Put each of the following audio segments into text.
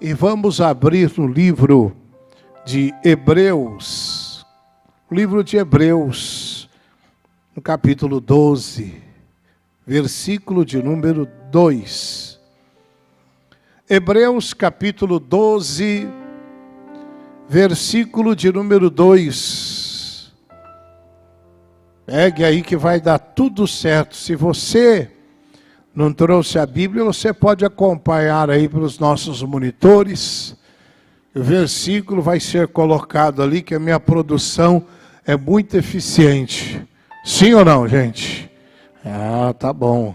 e vamos abrir no livro de Hebreus, no capítulo 12, versículo de número 2. Hebreus capítulo 12, versículo de número 2. Pegue aí que vai dar tudo certo. Se você não trouxe a Bíblia, você pode acompanhar aí pelos nossos monitores. O versículo vai ser colocado ali, que a minha produção é muito eficiente. Sim ou não, gente? Ah, tá bom.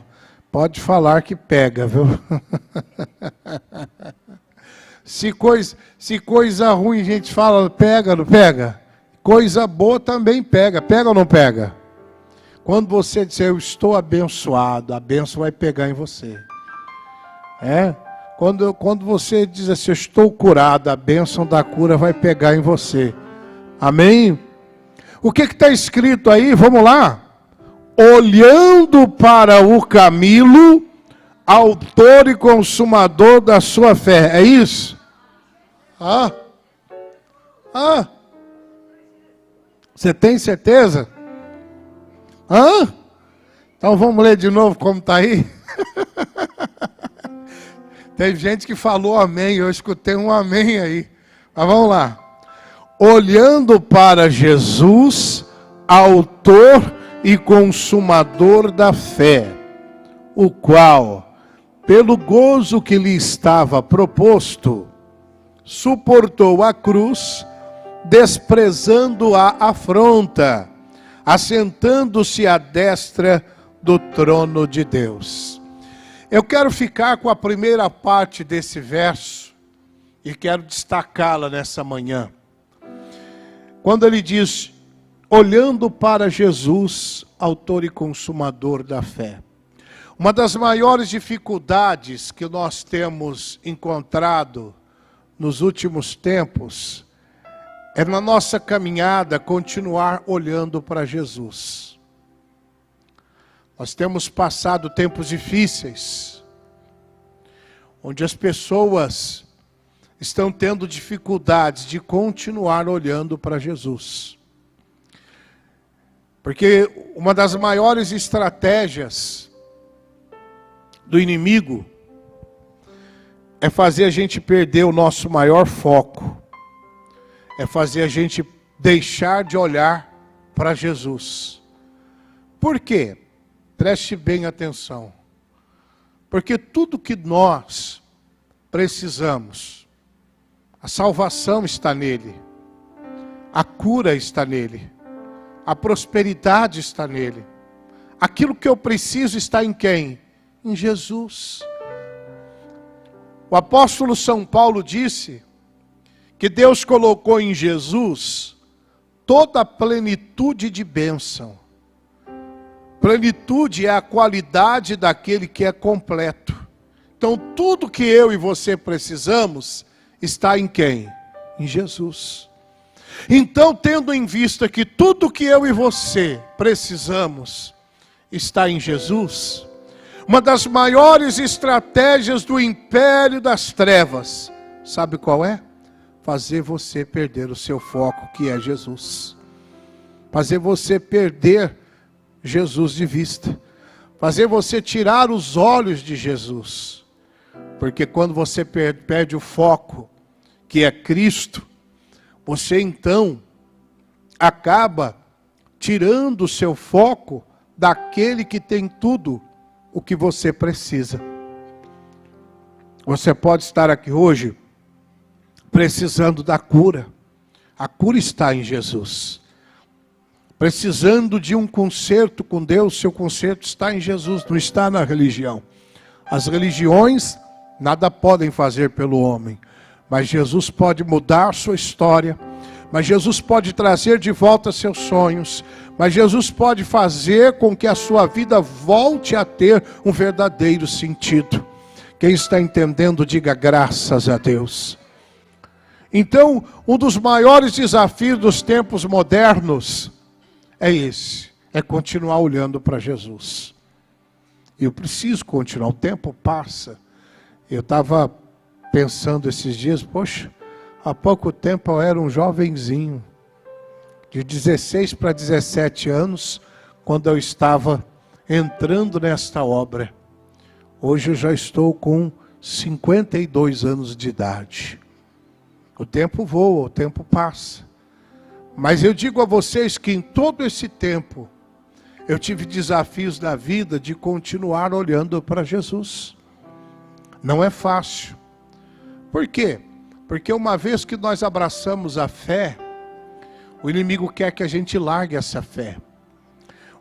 Pode falar que pega, viu? Se coisa ruim a gente fala, pega, não pega? Coisa boa também pega. Pega ou não pega? Quando você disser, eu estou abençoado, a bênção vai pegar em você. Quando você diz assim, eu estou curado, a bênção da cura vai pegar em você. Amém? O que está escrito aí? Vamos lá. Olhando para o Camilo, autor e consumador da sua fé. É isso? Você tem certeza? Então vamos ler de novo como está aí. Tem gente que falou amém, eu escutei um amém aí. Mas vamos lá. Olhando para Jesus, autor e consumador da fé, o qual, pelo gozo que lhe estava proposto, suportou a cruz, desprezando a afronta, assentando-se à destra do trono de Deus. Eu quero ficar com a primeira parte desse verso e quero destacá-la nessa manhã. Quando ele diz, olhando para Jesus, autor e consumador da fé. Uma das maiores dificuldades que nós temos encontrado nos últimos tempos é na nossa caminhada continuar olhando para Jesus. Nós temos passado tempos difíceis, onde as pessoas estão tendo dificuldades de continuar olhando para Jesus. Porque uma das maiores estratégias do inimigo é fazer a gente perder o nosso maior foco. É fazer a gente deixar de olhar para Jesus. Por quê? Preste bem atenção. Porque tudo que nós precisamos, a salvação está nele, a cura está nele, a prosperidade está nele. Aquilo que eu preciso está em quem? Em Jesus. O apóstolo São Paulo disse que Deus colocou em Jesus toda a plenitude de bênção. Plenitude é a qualidade daquele que é completo. Então tudo que eu e você precisamos está em quem? Em Jesus. Então, tendo em vista que tudo que eu e você precisamos está em Jesus, uma das maiores estratégias do império das trevas, sabe qual é? Fazer você perder o seu foco, que é Jesus. Fazer você perder Jesus de vista. Fazer você tirar os olhos de Jesus. Porque quando você perde o foco, que é Cristo, você então acaba tirando o seu foco daquele que tem tudo o que você precisa. Você pode estar aqui hoje precisando da cura. A cura está em Jesus. Precisando de um conserto com Deus, seu conserto está em Jesus, não está na religião. As religiões nada podem fazer pelo homem, mas Jesus pode mudar sua história, mas Jesus pode trazer de volta seus sonhos, mas Jesus pode fazer com que a sua vida volte a ter um verdadeiro sentido. Quem está entendendo, diga graças a Deus. Então, um dos maiores desafios dos tempos modernos é esse, é continuar olhando para Jesus. Eu preciso continuar, o tempo passa. Eu estava pensando esses dias, poxa, há pouco tempo eu era um jovenzinho, de 16 para 17 anos, quando eu estava entrando nesta obra. Hoje eu já estou com 52 anos de idade. O tempo voa, o tempo passa. Mas eu digo a vocês que em todo esse tempo, eu tive desafios da vida de continuar olhando para Jesus. Não é fácil. Por quê? Porque uma vez que nós abraçamos a fé, o inimigo quer que a gente largue essa fé.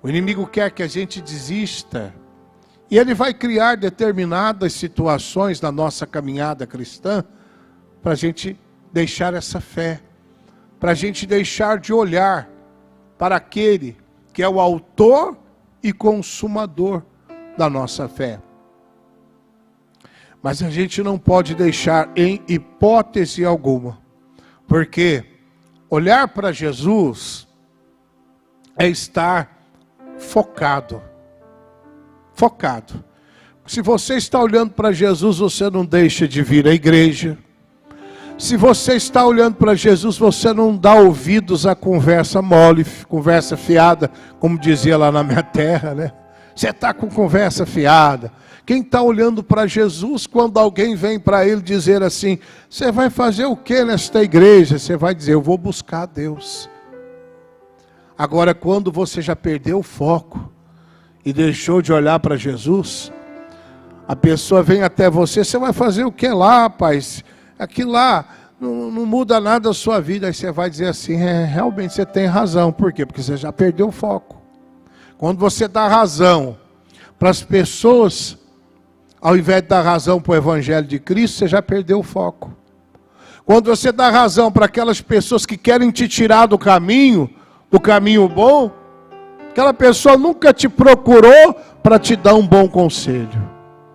O inimigo quer que a gente desista. E ele vai criar determinadas situações na nossa caminhada cristã para a gente deixar essa fé. Para a gente deixar de olhar para aquele que é o autor e consumador da nossa fé. Mas a gente não pode deixar em hipótese alguma. Porque olhar para Jesus é estar focado. Focado. Se você está olhando para Jesus, você não deixa de vir à igreja. Se você está olhando para Jesus, você não dá ouvidos à conversa mole, conversa fiada, como dizia lá na minha terra, né? Você está com conversa fiada. Quem está olhando para Jesus, quando alguém vem para ele dizer assim, você vai fazer o que nesta igreja? Você vai dizer, eu vou buscar Deus. Agora, quando você já perdeu o foco e deixou de olhar para Jesus, a pessoa vem até você, você vai fazer o que lá, rapaz? Aquilo lá não muda nada a sua vida. Aí você vai dizer assim, realmente você tem razão. Por quê? Porque você já perdeu o foco. Quando você dá razão para as pessoas, ao invés de dar razão para o Evangelho de Cristo, você já perdeu o foco. Quando você dá razão para aquelas pessoas que querem te tirar do caminho bom, aquela pessoa nunca te procurou para te dar um bom conselho.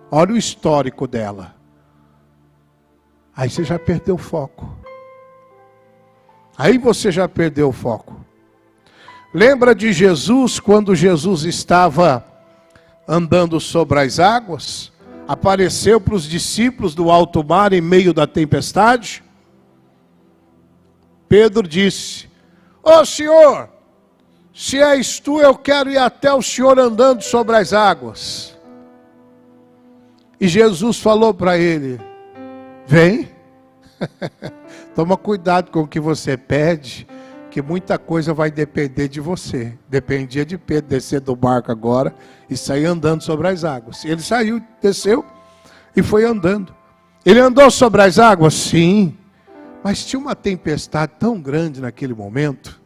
Olha o histórico dela. Aí você já perdeu o foco. Aí você já perdeu o foco. Lembra de Jesus, quando Jesus estava andando sobre as águas? Apareceu para os discípulos do alto mar em meio da tempestade? Pedro disse, ô Senhor, se és tu, eu quero ir até o Senhor andando sobre as águas. E Jesus falou para ele, vem. Toma cuidado com o que você pede, que muita coisa vai depender de você. Dependia de Pedro descer do barco agora e sair andando sobre as águas. Ele saiu, desceu e foi andando. Ele andou sobre as águas? Sim. Mas tinha uma tempestade tão grande naquele momento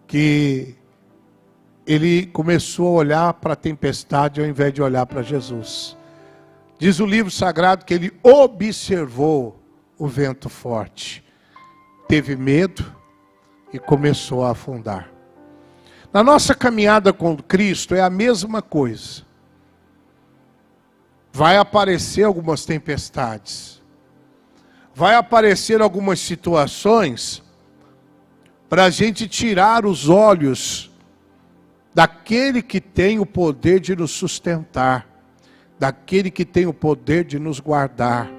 que ele começou a olhar para a tempestade ao invés de olhar para Jesus. Diz o livro sagrado que ele observou o vento forte, teve medo e começou a afundar. Na nossa caminhada com Cristo é a mesma coisa. Vai aparecer algumas tempestades, vai aparecer algumas situações para a gente tirar os olhos daquele que tem o poder de nos sustentar, daquele que tem o poder de nos guardar,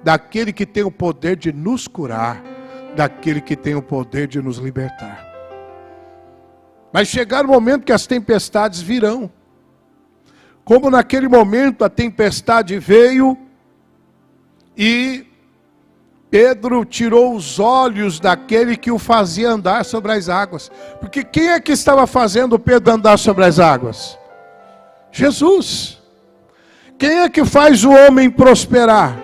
daquele que tem o poder de nos curar, daquele que tem o poder de nos libertar. Vai chegar o momento que as tempestades virão. Como naquele momento a tempestade veio e Pedro tirou os olhos daquele que o fazia andar sobre as águas. Porque quem é que estava fazendo Pedro andar sobre as águas? Jesus. Quem é que faz o homem prosperar?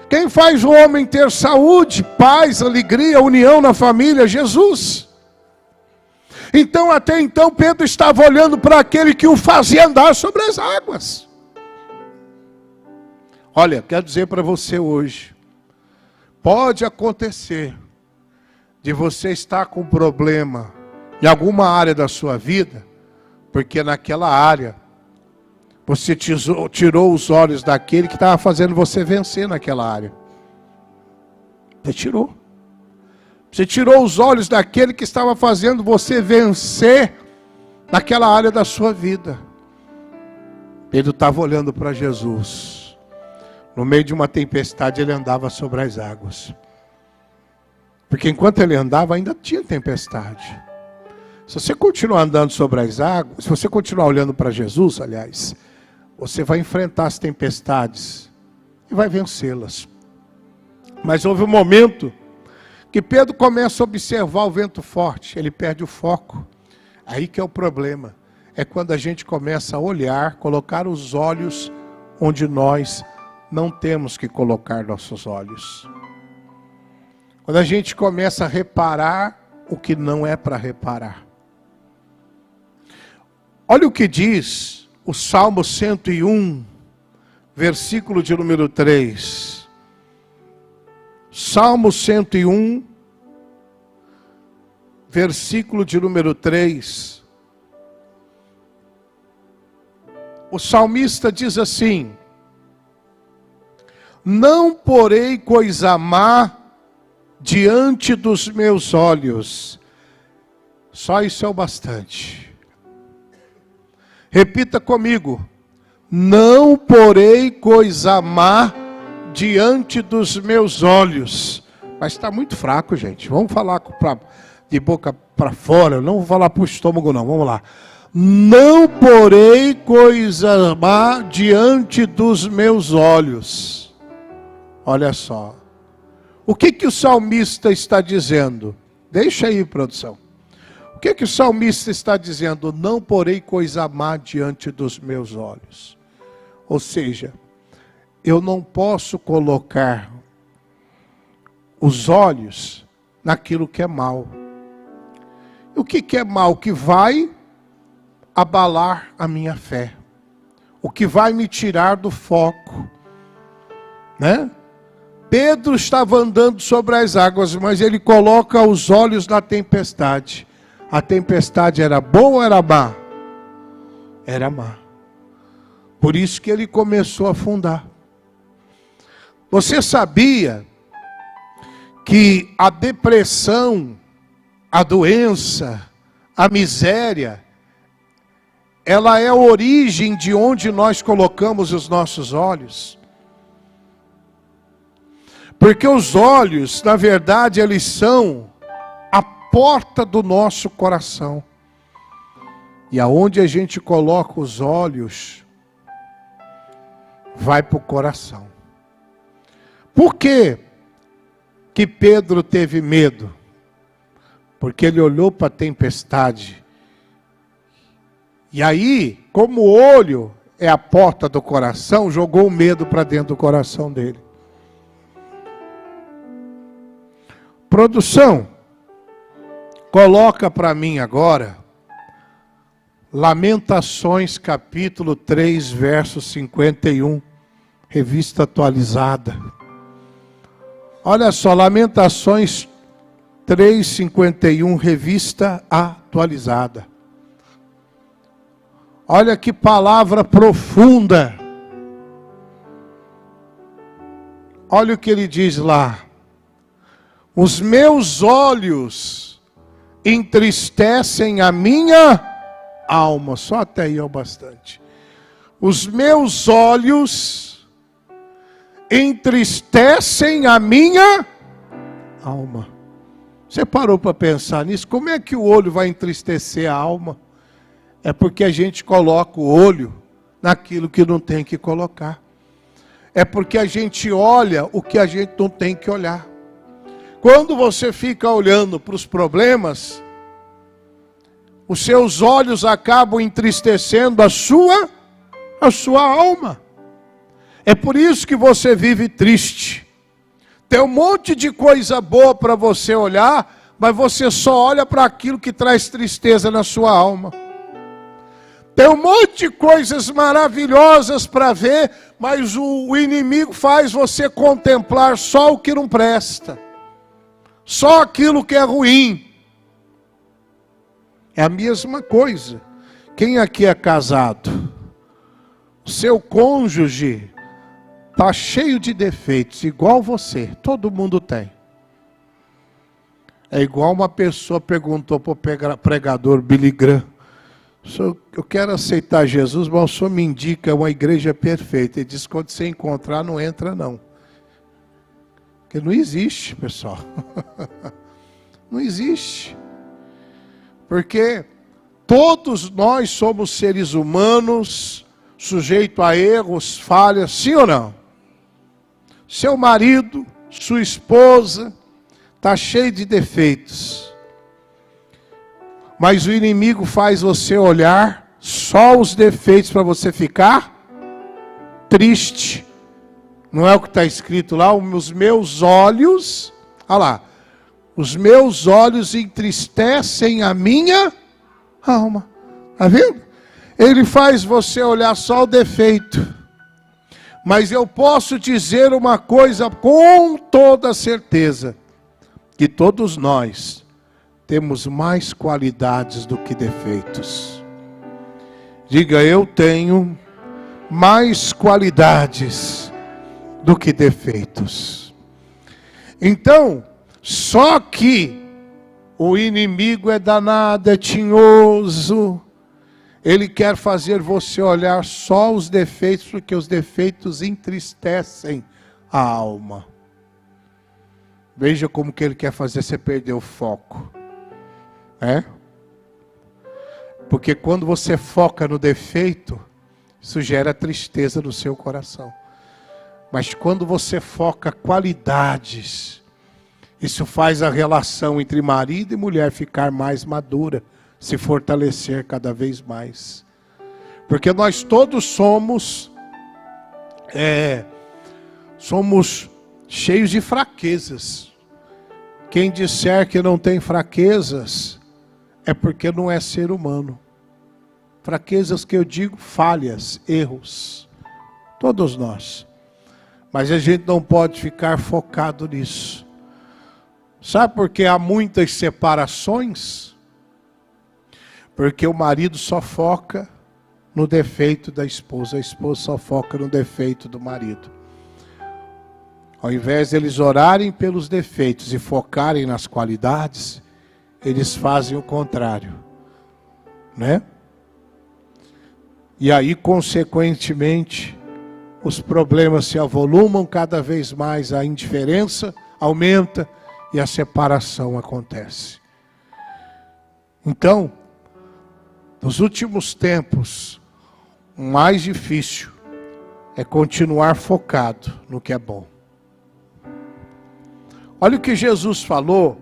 Quem faz o homem ter saúde, paz, alegria, união na família? Jesus. Então, até então, Pedro estava olhando para aquele que o fazia andar sobre as águas. Olha, quero dizer para você hoje, pode acontecer de você estar com problema em alguma área da sua vida, porque naquela área você tirou os olhos daquele que estava fazendo você vencer naquela área. Você tirou. Você tirou os olhos daquele que estava fazendo você vencer naquela área da sua vida. Pedro estava olhando para Jesus. No meio de uma tempestade ele andava sobre as águas. Porque enquanto ele andava ainda tinha tempestade. Se você continuar andando sobre as águas, se você continuar olhando para Jesus, aliás, você vai enfrentar as tempestades e vai vencê-las. Mas houve um momento que Pedro começa a observar o vento forte, ele perde o foco. Aí que é o problema. É quando a gente começa a olhar, colocar os olhos onde nós não temos que colocar nossos olhos. Quando a gente começa a reparar o que não é para reparar. Olha o que diz o Salmo 101, versículo de número 3. Salmo 101, versículo de número 3. O salmista diz assim: não porei coisa má diante dos meus olhos. Só isso é o bastante. Repita comigo: não porei coisa má diante dos meus olhos. Mas está muito fraco, gente. Vamos falar de boca para fora. Não vou falar para o estômago, não. Vamos lá. Não porei coisa má diante dos meus olhos. Olha só. O que o salmista está dizendo? Deixa aí, produção. O que o salmista está dizendo? Não porei coisa má diante dos meus olhos. Ou seja, eu não posso colocar os olhos naquilo que é mal. O que é mal? Que vai abalar a minha fé. O que vai me tirar do foco. Né? Pedro estava andando sobre as águas, mas ele coloca os olhos na tempestade. A tempestade era boa ou era má? Era má. Por isso que ele começou a afundar. Você sabia que a depressão, a doença, a miséria, ela é a origem de onde nós colocamos os nossos olhos? Porque os olhos, na verdade, eles são a porta do nosso coração. E aonde a gente coloca os olhos, vai para o coração. Por que Pedro teve medo? Porque ele olhou para a tempestade. E aí, como o olho é a porta do coração, jogou o medo para dentro do coração dele. Produção, coloca para mim agora Lamentações capítulo 3, verso 51, revista atualizada. Olha só, Lamentações 3:51, revista atualizada. Olha que palavra profunda. Olha o que ele diz lá. Os meus olhos entristecem a minha alma. Só até aí é o bastante. Os meus olhos entristecem a minha alma. Você parou para pensar nisso? Como é que o olho vai entristecer a alma? É porque a gente coloca o olho naquilo que não tem que colocar. É porque a gente olha o que a gente não tem que olhar. Quando você fica olhando para os problemas, os seus olhos acabam entristecendo a sua alma. É por isso que você vive triste. Tem um monte de coisa boa para você olhar, mas você só olha para aquilo que traz tristeza na sua alma. Tem um monte de coisas maravilhosas para ver, mas o inimigo faz você contemplar só o que não presta. Só aquilo que é ruim. É a mesma coisa. Quem aqui é casado? O seu cônjuge está cheio de defeitos, igual você. Todo mundo tem. É igual uma pessoa perguntou para o pregador Billy Graham: Eu quero aceitar Jesus, mas o senhor me indica uma igreja perfeita. Ele diz que quando você encontrar, não entra não. Porque não existe, pessoal. Não existe. Porque todos nós somos seres humanos, sujeitos a erros, falhas, sim ou não? Seu marido, sua esposa, está cheio de defeitos. Mas o inimigo faz você olhar só os defeitos para você ficar triste. Não é o que está escrito lá? Os meus olhos, olha lá, os meus olhos entristecem a minha alma. Está vendo? Ele faz você olhar só o defeito. Mas eu posso dizer uma coisa com toda certeza, que todos nós temos mais qualidades do que defeitos. Diga, eu tenho mais qualidades do que defeitos. Então, só que o inimigo é danado, é tinhoso. Ele quer fazer você olhar só os defeitos, porque os defeitos entristecem a alma. Veja como que ele quer fazer você perder o foco. Porque quando você foca no defeito, isso gera tristeza no seu coração. Mas quando você foca qualidades, isso faz a relação entre marido e mulher ficar mais madura, se fortalecer cada vez mais. Porque nós todos somos cheios de fraquezas. Quem disser que não tem fraquezas, é porque não é ser humano. Fraquezas que eu digo, falhas, erros. Todos nós. Mas a gente não pode ficar focado nisso. Sabe por que há muitas separações? Porque o marido só foca no defeito da esposa. A esposa só foca no defeito do marido. Ao invés de eles orarem pelos defeitos e focarem nas qualidades, eles fazem o contrário, né? E aí, consequentemente, os problemas se avolumam cada vez mais, a indiferença aumenta e a separação acontece. Então, nos últimos tempos, o mais difícil é continuar focado no que é bom. Olha o que Jesus falou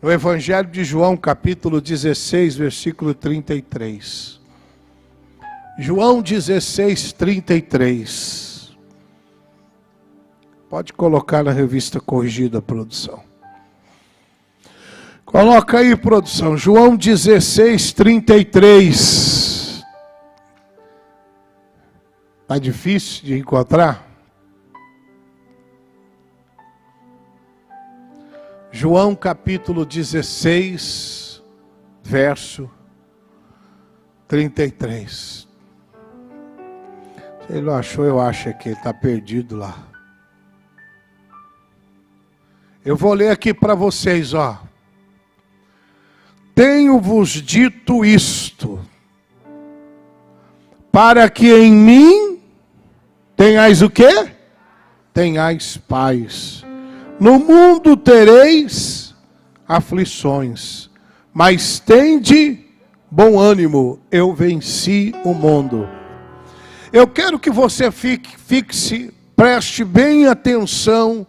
no Evangelho de João, capítulo 16, versículo 33. João 16, 33. Pode colocar na revista corrigida, produção. Coloca aí, produção. João 16, 33. Está difícil de encontrar? João capítulo 16, verso 33. Se ele não achou, eu acho que ele está perdido lá. Eu vou ler aqui para vocês, ó. Tenho-vos dito isto, para que em mim tenhais o quê? Tenhais paz. No mundo tereis aflições, mas tende bom ânimo, eu venci o mundo. Eu quero que você preste bem atenção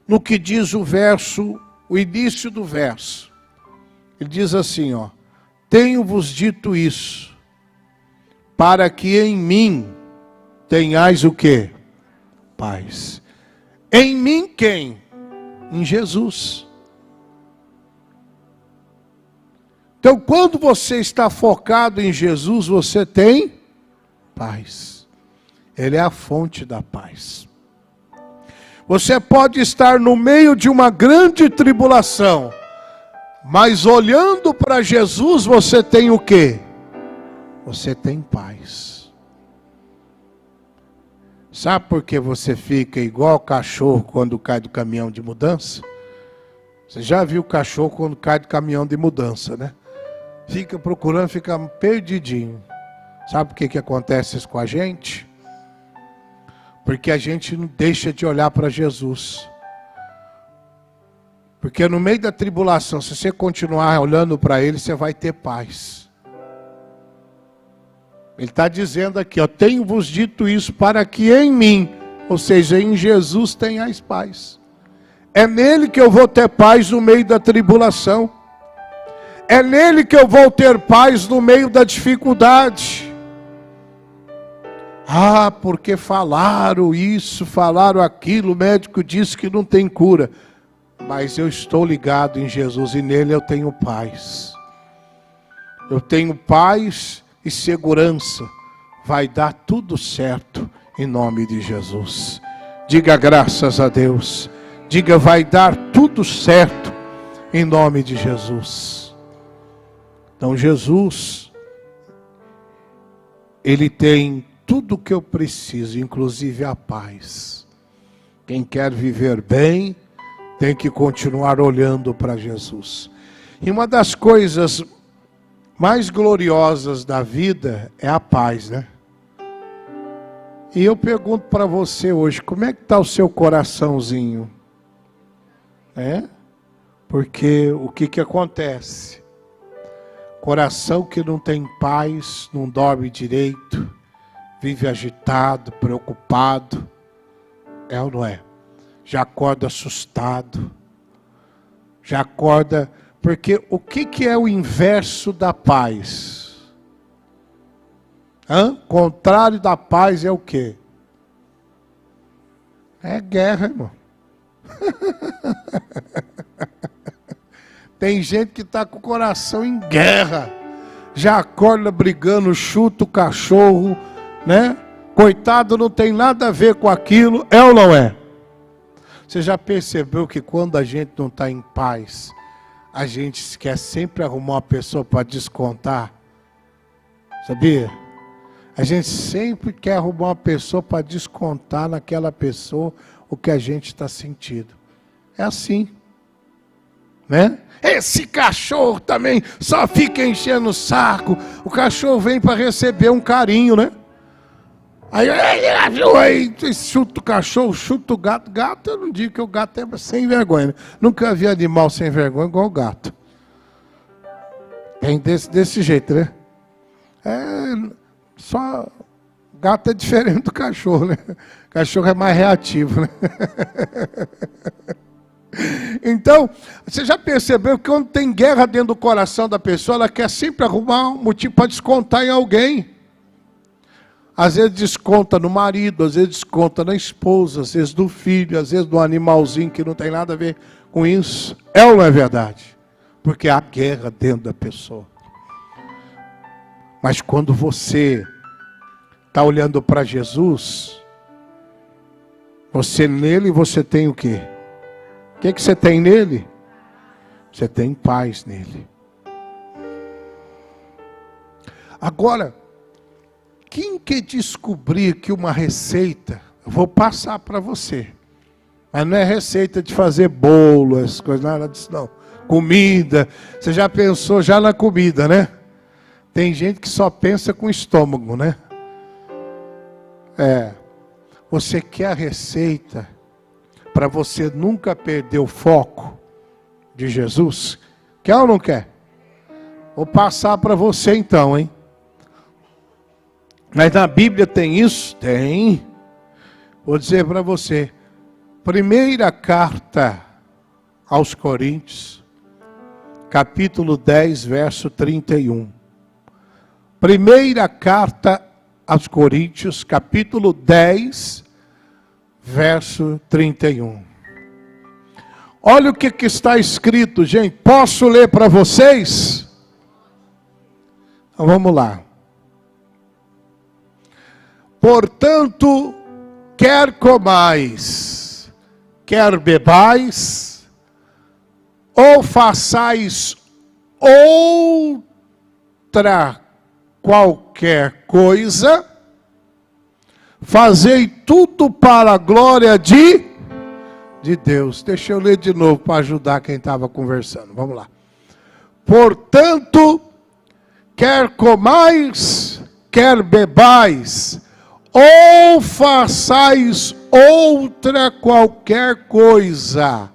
no que diz o verso, o início do verso. Ele diz assim, ó: tenho-vos dito isso, para que em mim tenhais o quê? Paz. Em mim quem? Em Jesus. Então, quando você está focado em Jesus, você tem paz. Ele é a fonte da paz. Você pode estar no meio de uma grande tribulação, mas olhando para Jesus, você tem o quê? Você tem paz. Sabe por que você fica igual cachorro quando cai do caminhão de mudança? Você já viu cachorro quando cai do caminhão de mudança, né? fica procurando, fica perdidinho. Sabe por que acontece isso com a gente? Porque a gente não deixa de olhar para Jesus. Porque no meio da tribulação, se você continuar olhando para Ele, você vai ter paz. Ele está dizendo aqui, ó, tenho-vos dito isso para que em mim, ou seja, em Jesus tenhais paz. É nele que eu vou ter paz no meio da tribulação. É nele que eu vou ter paz no meio da dificuldade. Ah, porque falaram isso, falaram aquilo, o médico disse que não tem cura. Mas eu estou ligado em Jesus e nele eu tenho paz. Eu tenho paz e segurança. Vai dar tudo certo em nome de Jesus. Diga graças a Deus. Diga, vai dar tudo certo em nome de Jesus. Então Jesus, Ele tem tudo o que eu preciso, inclusive a paz. Quem quer viver bem, tem que continuar olhando para Jesus. E uma das coisas mais gloriosas da vida é a paz, né? E eu pergunto para você hoje, como é que está o seu coraçãozinho? Porque o que acontece? Coração que não tem paz, não dorme direito, vive agitado, preocupado, é ou não é? Já acorda assustado, já acorda... Porque o que é o inverso da paz? Contrário da paz é o quê? É guerra, irmão. Tem gente que está com o coração em guerra. Já acorda brigando, chuta o cachorro, né? Coitado, não tem nada a ver com aquilo, é ou não é? Você já percebeu que quando a gente não está em paz, a gente quer sempre arrumar uma pessoa para descontar? Sabia? A gente sempre quer arrumar uma pessoa para descontar naquela pessoa o que a gente está sentindo. É assim, né? Esse cachorro também só fica enchendo o saco. O cachorro vem para receber um carinho, né? Aí chuta o cachorro, chuta o gato. Gato, eu não digo que o gato é sem vergonha, né? Nunca vi animal sem vergonha igual o gato. Tem desse jeito, né? Só gato é diferente do cachorro, né? O cachorro é mais reativo, né? Então, você já percebeu que quando tem guerra dentro do coração da pessoa, ela quer sempre arrumar um motivo para descontar em alguém. Às vezes desconta no marido, às vezes desconta na esposa, às vezes no filho, às vezes no animalzinho que não tem nada a ver com isso. É ou não é verdade? Porque há guerra dentro da pessoa. Mas quando você está olhando para Jesus, nele você tem o quê? O que você tem nele? Você tem paz nele. Agora, quem quer descobrir que uma receita, eu vou passar para você, mas não é receita de fazer bolo, as coisas, nada disso não. Comida, você já pensou já na comida, né? Tem gente que só pensa com o estômago, né? Você quer a receita para você nunca perder o foco de Jesus? Quer ou não quer? Vou passar para você então, hein? Mas na Bíblia tem isso? Tem. Vou dizer para você. Primeira carta aos Coríntios, capítulo 10, verso 31. Primeira carta aos Coríntios, capítulo 10, verso 31. Olha o que está escrito, gente. Posso ler para vocês? Então, vamos lá. Portanto, quer comais, quer bebais, ou façais outra qualquer coisa, fazei tudo para a glória de Deus. Deixa eu ler de novo para ajudar quem estava conversando. Vamos lá. Portanto, quer comais, quer bebais, ou façais outra qualquer coisa,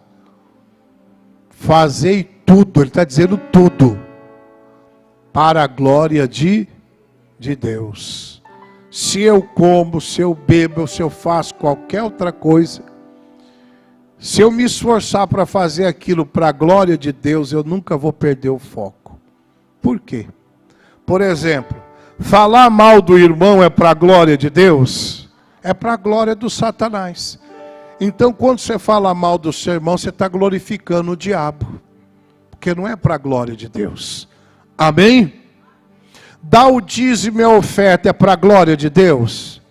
fazei tudo, ele está dizendo tudo, para a glória de Deus. Se eu como, se eu bebo, se eu faço qualquer outra coisa, se eu me esforçar para fazer aquilo para a glória de Deus, eu nunca vou perder o foco. Por quê? Por exemplo, falar mal do irmão é para a glória de Deus? É para a glória do Satanás. Então, quando você fala mal do seu irmão, você está glorificando o diabo, porque não é para a glória de Deus. Amém? Dar o dízimo e a oferta é para a glória de Deus?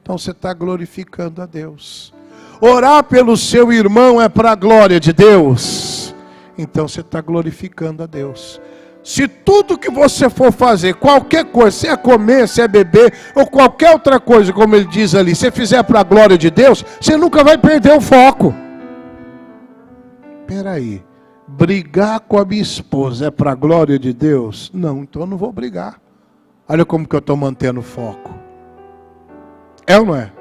Então você está glorificando a Deus. Orar pelo seu irmão é para a glória de Deus? Então você está glorificando a Deus. Se tudo que você for fazer, qualquer coisa, se é comer, se é beber, ou qualquer outra coisa, como ele diz ali, se fizer para a glória de Deus, você nunca vai perder o foco. Espera aí, brigar com a minha esposa é para a glória de Deus? Não, então eu não vou brigar. Olha como que eu estou mantendo o foco. É ou não é?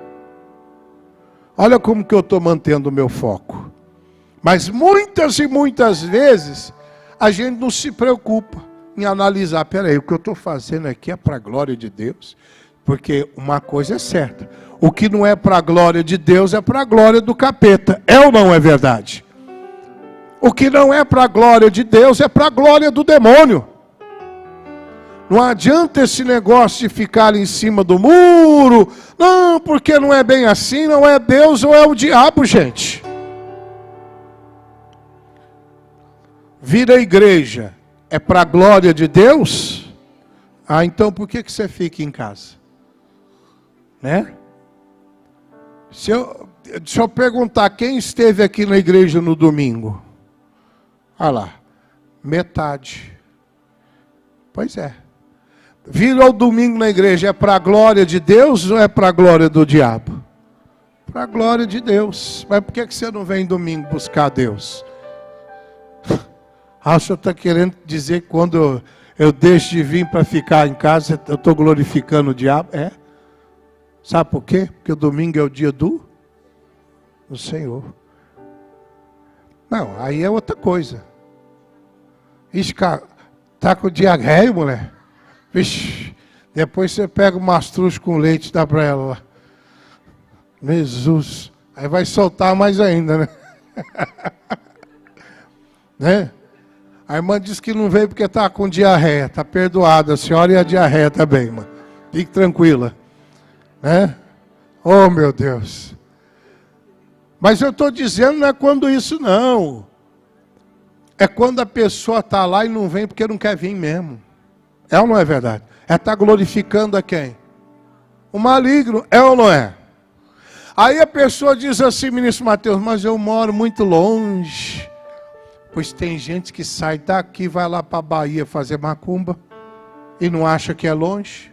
Olha como que eu estou mantendo o meu foco. Mas muitas e muitas vezes, a gente não se preocupa em analisar. Peraí, o que eu estou fazendo aqui é para a glória de Deus? Porque uma coisa é certa. O que não é para a glória de Deus é para a glória do capeta. É ou não é verdade? O que não é para a glória de Deus é para a glória do demônio. Não adianta esse negócio de ficar em cima do muro. Não, porque não é bem assim, não é Deus ou é o diabo, gente. Vir à igreja é para a glória de Deus? Ah, então por que você fica em casa? Né? Deixa eu perguntar, quem esteve aqui na igreja no domingo? Olha lá, metade. Pois é. Vir ao domingo na igreja é para a glória de Deus ou é para a glória do diabo? Para a glória de Deus. Mas por que você não vem domingo buscar Deus? Ah, o senhor está querendo dizer que quando eu deixo de vir para ficar em casa, eu estou glorificando o diabo? É. Sabe por quê? Porque o domingo é o dia do Senhor. Não, aí é outra coisa. Está com diarreia, mulher? Vixe, depois você pega o mastruz com leite e dá para ela lá. Jesus. Aí vai soltar mais ainda, né? Né? A irmã disse que não veio porque está com diarreia. Está perdoada, a senhora e a diarreia também, irmã. Fique tranquila. Né? Oh, meu Deus. Mas eu estou dizendo, não é quando isso, não. É quando a pessoa está lá e não vem porque não quer vir mesmo. É ou não é verdade? É estar glorificando a quem? O maligno, é ou não é? Aí a pessoa diz assim, ministro Mateus, mas eu moro muito longe. Pois tem gente que sai daqui, vai lá para a Bahia fazer macumba e não acha que é longe.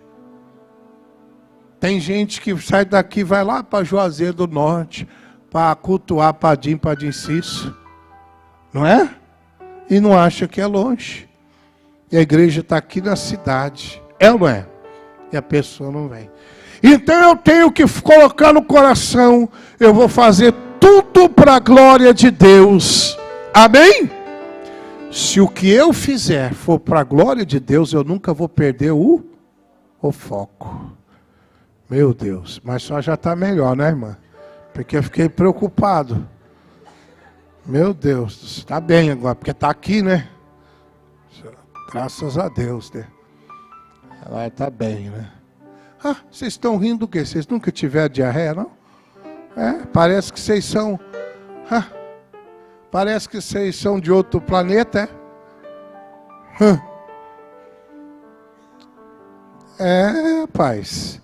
Tem gente que sai daqui, vai lá para Juazeiro do Norte, para cultuar Padim Cício. Não é? E não acha que é longe. E a igreja está aqui na cidade. É ou não é? E a pessoa não vem. Então eu tenho que colocar no coração, eu vou fazer tudo para a glória de Deus. Amém? Se o que eu fizer for para a glória de Deus, eu nunca vou perder o foco. Meu Deus, mas só já está melhor, né, irmã? Porque eu fiquei preocupado. Meu Deus, está bem agora, porque está aqui, né? Graças a Deus, né? Ela está bem, né? Ah, vocês estão rindo do quê? Vocês nunca tiveram diarreia, não? É, parece que vocês são... parece que vocês são de outro planeta, é? É, rapaz.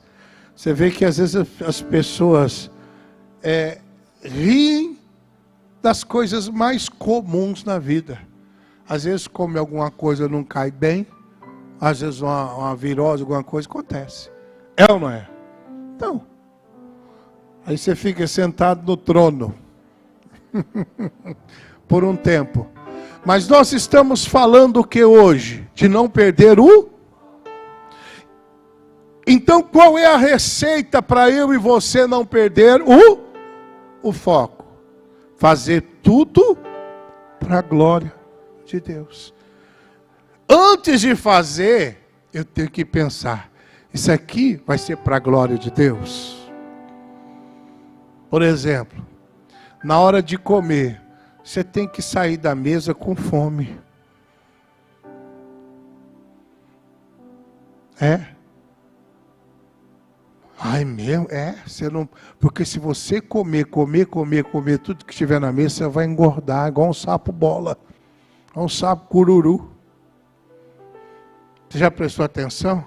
Você vê que às vezes as pessoas riem das coisas mais comuns na vida. Às vezes come alguma coisa não cai bem. Às vezes uma virose, alguma coisa acontece. É ou não é? Então, aí você fica sentado no trono. Por um tempo. Mas nós estamos falando o que hoje? De não perder o Então qual é a receita para eu e você não perder o foco? Fazer tudo para a glória de Deus. Antes de fazer, eu tenho que pensar, isso aqui vai ser para a glória de Deus? Por exemplo, na hora de comer, você tem que sair da mesa com fome. Ai mesmo? Você não... Porque se você comer tudo que estiver na mesa, você vai engordar, igual um sapo bola, igual um sapo cururu. Você já prestou atenção?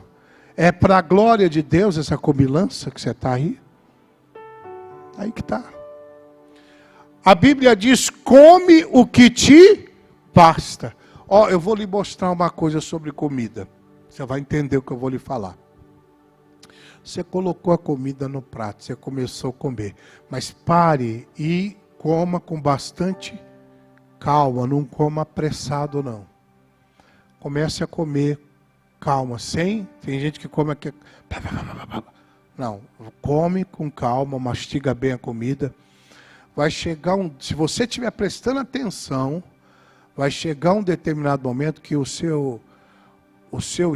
É para a glória de Deus essa comilança que você está aí? Aí que está. A Bíblia diz, come o que te basta. Ó, eu vou lhe mostrar uma coisa sobre comida. Você vai entender o que eu vou lhe falar. Você colocou a comida no prato, você começou a comer. Mas pare e coma com bastante calma, não coma apressado não. Comece a comer calma, tem gente que come aqui. Não, come com calma, mastiga bem a comida. Vai chegar se você estiver prestando atenção, vai chegar um determinado momento que o seu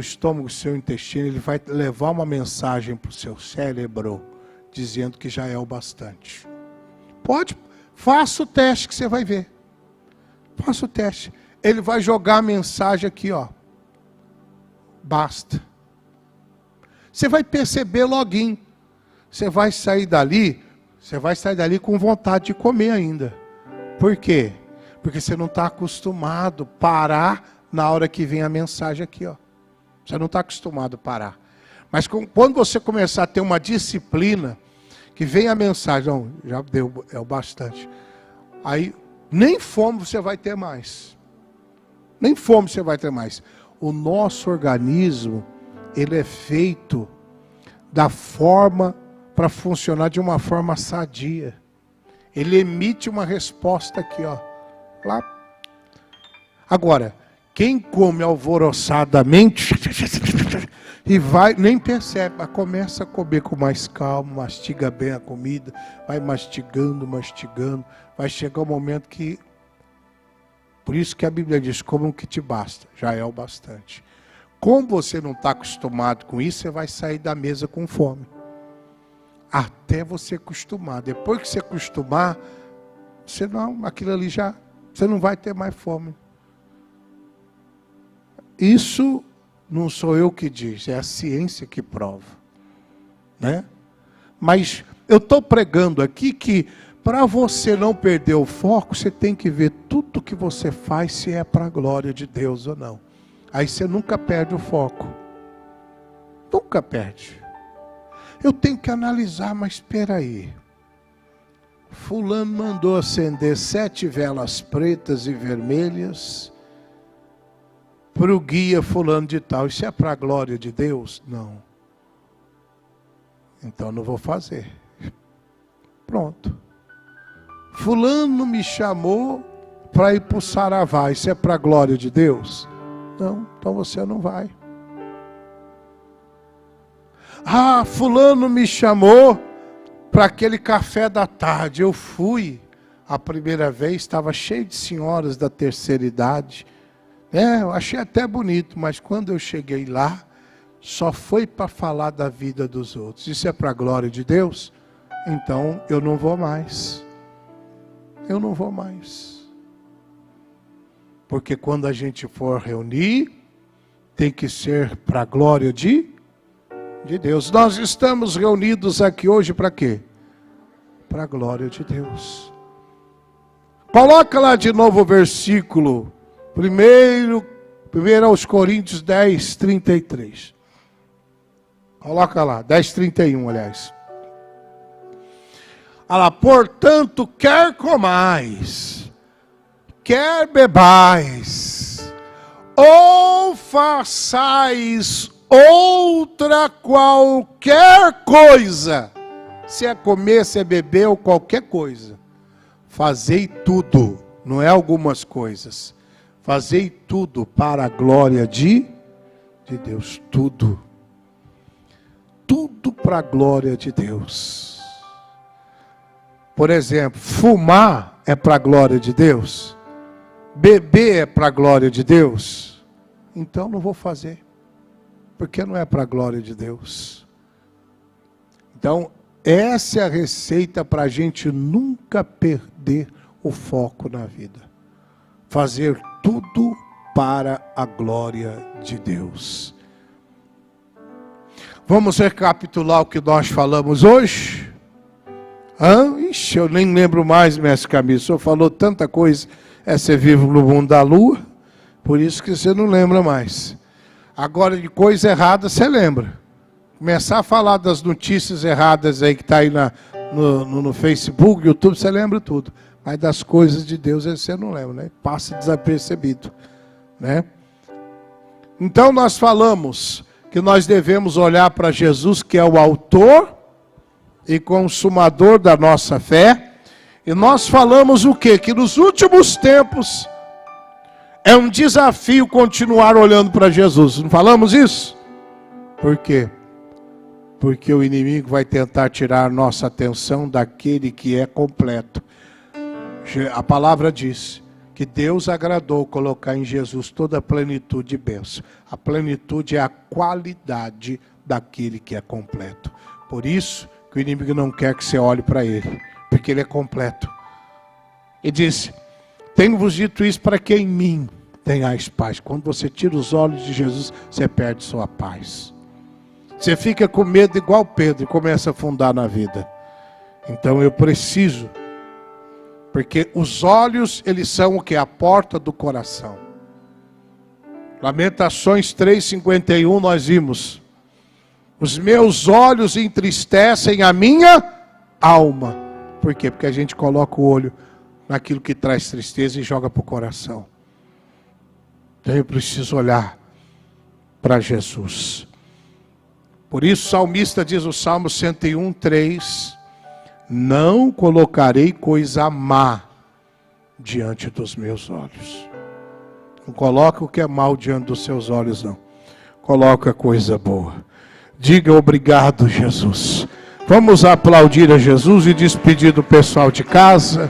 estômago, o seu intestino, ele vai levar uma mensagem para o seu cérebro, dizendo que já é o bastante. Faça o teste que você vai ver. Faça o teste. Ele vai jogar a mensagem aqui, ó. Basta. Você vai perceber login. Você vai sair dali com vontade de comer ainda. Por quê? Porque você não está acostumado a parar na hora que vem a mensagem aqui, ó. Você não está acostumado a parar. Mas quando você começar a ter uma disciplina, que vem a mensagem, não, já deu, é o bastante. Aí, nem fome você vai ter mais. Nem fome você vai ter mais. O nosso organismo, ele é feito da forma, para funcionar de uma forma sadia. Ele emite uma resposta aqui, ó. Lá. Agora, quem come alvoroçadamente e vai, nem percebe, mas começa a comer com mais calma, mastiga bem a comida, vai mastigando, vai chegar um momento que, por isso que a Bíblia diz, coma o que te basta, já é o bastante. Como você não está acostumado com isso, você vai sair da mesa com fome. Até você acostumar. Depois que você acostumar, aquilo ali você não vai ter mais fome. Isso não sou eu que diz, é a ciência que prova, né? Mas eu estou pregando aqui que para você não perder o foco, você tem que ver tudo que você faz, se é para a glória de Deus ou não. Aí você nunca perde o foco. Nunca perde. Eu tenho que analisar, mas espera aí. Fulano mandou acender 7 velas pretas e vermelhas para o guia fulano de tal. Isso é para a glória de Deus? Não. Então não vou fazer. Pronto. Fulano me chamou para ir para o Saravá. Isso é para a glória de Deus? Não, então você não vai. Fulano me chamou para aquele café da tarde. Eu fui. A primeira vez estava cheio de senhoras da terceira idade. Eu achei até bonito, mas quando eu cheguei lá, só foi para falar da vida dos outros. Isso é para a glória de Deus? Então eu não vou mais. Eu não vou mais. Porque quando a gente for reunir, tem que ser para a glória de Deus. Nós estamos reunidos aqui hoje para quê? Para a glória de Deus. Coloca lá de novo o versículo. Primeiro aos Coríntios 10, 33. Coloca lá, 10, 31, aliás. Olha lá, portanto, quer comais, quer bebais, ou façais outra qualquer coisa, se é comer, se é beber ou qualquer coisa, fazei tudo, não é algumas coisas, fazei tudo para a glória de Deus, tudo. tudo para a glória de Deus. Por exemplo, fumar é para a glória de Deus? Beber é para a glória de Deus? Então não vou fazer, porque não é para a glória de Deus. Então, essa é a receita para a gente nunca perder o foco na vida. Fazer tudo para a glória de Deus. Vamos recapitular o que nós falamos hoje? Ixi, eu nem lembro mais, mestre Camilo. O senhor falou tanta coisa. Você vive no mundo da lua, por isso que você não lembra mais. Agora, de coisa errada, você lembra. Começar a falar das notícias erradas aí que está aí no Facebook, YouTube, você lembra tudo. Mas das coisas de Deus você não lembra, né? Passa desapercebido, né? Então nós falamos que nós devemos olhar para Jesus, que é o autor e consumador da nossa fé. E nós falamos o quê? Que nos últimos tempos é um desafio continuar olhando para Jesus. Não falamos isso? Por quê? Porque o inimigo vai tentar tirar nossa atenção daquele que é completo. A palavra diz que Deus agradou colocar em Jesus toda a plenitude de bênção. A plenitude é a qualidade daquele que é completo. Por isso que o inimigo não quer que você olhe para ele, porque ele é completo. E diz: tenho-vos dito isso para que em mim tenhais paz. Quando você tira os olhos de Jesus, você perde sua paz. Você fica com medo igual Pedro e começa a afundar na vida. Então eu preciso, porque os olhos, eles são o que? A porta do coração. Lamentações 3:51 nós vimos: os meus olhos entristecem a minha alma. Por quê? Porque a gente coloca o olho naquilo que traz tristeza e joga para o coração. Então eu preciso olhar para Jesus. Por isso o salmista diz no Salmo 101:3: não colocarei coisa má diante dos meus olhos. Não coloca o que é mal diante dos seus olhos, não. Coloca coisa boa. Diga obrigado, Jesus. Vamos aplaudir a Jesus e despedir do pessoal de casa.